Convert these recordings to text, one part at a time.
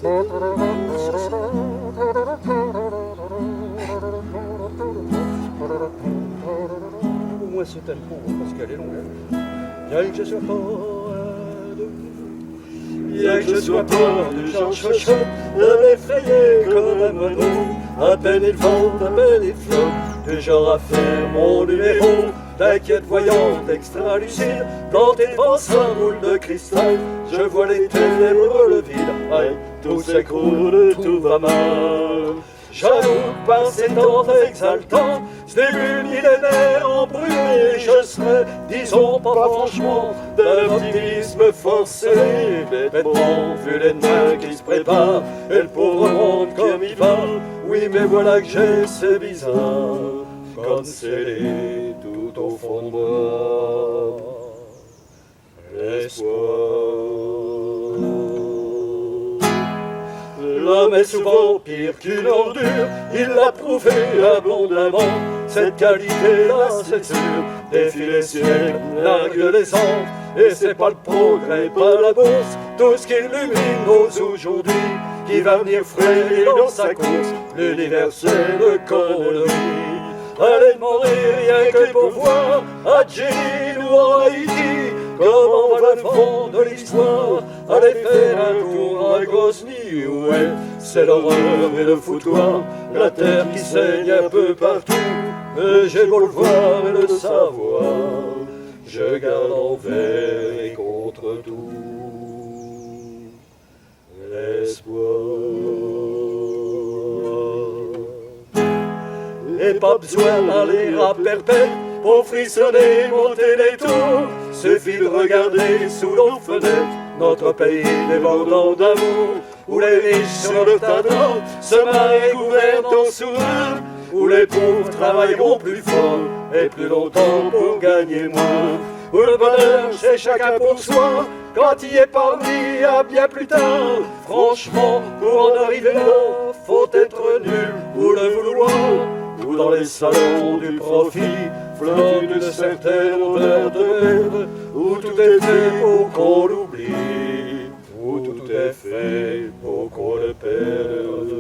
Au moins ce tempo, parce qu'elle est longue. Bien que je sois pas bien que je sois pas du genre chochotte, de m'effrayer comme un moineau. À peine il vente, à peine il flotte, du genre à faire mon numéro. T'inquiète voyante, extra lucide, planté devant sa boule de cristal. Je vois les ténèbres, le vide, aïe, tout s'écroule, tout va mal. Jaloux par ces temps exaltants, ce début millénaire embrumé, je serais, disons pas franchement, d'un optimisme forcé. Bêtement, vu l'ennemi qui se prépare, et le pauvre monde comme il va. Oui, mais voilà que j'ai, c'est bizarre, comme scellé tout au fond de moi, l'espoir. L'homme est souvent pire qu'une ordure, il l'a prouvé abondamment. Cette qualité-là, c'est sûr, défie les ciels, largue les ondes. Et c'est pas le progrès, pas la bourse, tout ce qui illumine nos aujourd'hui, qui va venir frayer dans sa course l'universelle économie. Allez demander rien que pour voir à Djinn ou en Haïti comment va le fond de l'histoire. Allez faire un tour à Grozny, ouais, c'est l'horreur et le foutoir, la terre qui saigne un peu partout. Mais j'ai beau le voir et le savoir, je garde envers et contre tout l'espoir. Et pas besoin d'aller à perpète pour frissonner, monter les tours. Suffit de regarder sous nos fenêtres notre pays débordant d'amour, où les riches sur le tas d'or se marient gouvernent en souverain, où les pauvres travailleront plus fort et plus longtemps pour gagner moins, où le bonheur c'est chacun pour soi quand il est parmi à bien plus tard. Franchement, pour en arriver là, faut être nul ou le vouloir, ou dans les salons du profit flotte une certaine odeur de merde, où tout est fait pour qu'on l'oublie, où tout est fait pour qu'on le perde.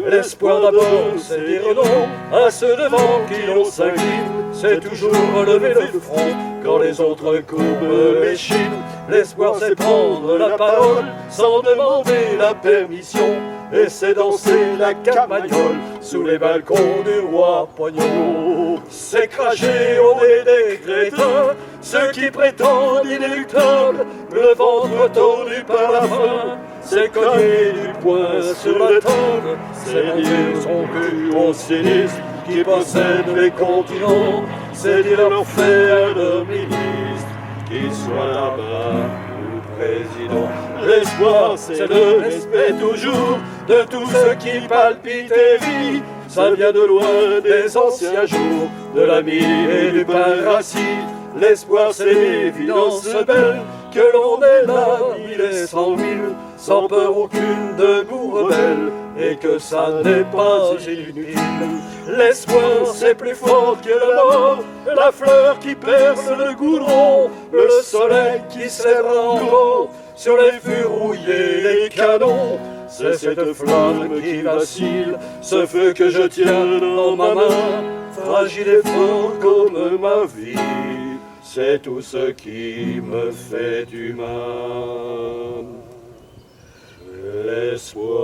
L'espoir d'abord, c'est dire non à ceux devant qui l'on s'incline. C'est toujours relever le front quand les autres courbent les chines. L'espoir, c'est prendre la parole sans demander la permission. Et c'est danser la carmagnole sous les balcons du roi Pognon. C'est cracher au nez des crétins ceux qui prétendent inéluctables, le ventre tordu par la faim. C'est cogner du poing sur la table, c'est dire son cul au cynisme qui possède les continents. C'est dire leur faire le ministre, qu'il soit là-bas ou président. L'espoir, c'est le respect toujours de tous ceux qui palpitent et vivent. Ça vient de loin des anciens jours, de l'ami et du pain rassis. L'espoir, c'est l'évidence belle que l'on est là, 1000 et 100 000, sans peur aucune debout rebelle, et que ça n'est pas inutile. L'espoir, c'est plus fort que la mort, la fleur qui perce le goudron, le soleil qui s'élève encore sur les feux rouillés des canons. C'est cette flamme qui vacille, ce feu que je tiens dans ma main, fragile et fort comme ma vie. C'est tout ce qui me fait du mal. L'espoir.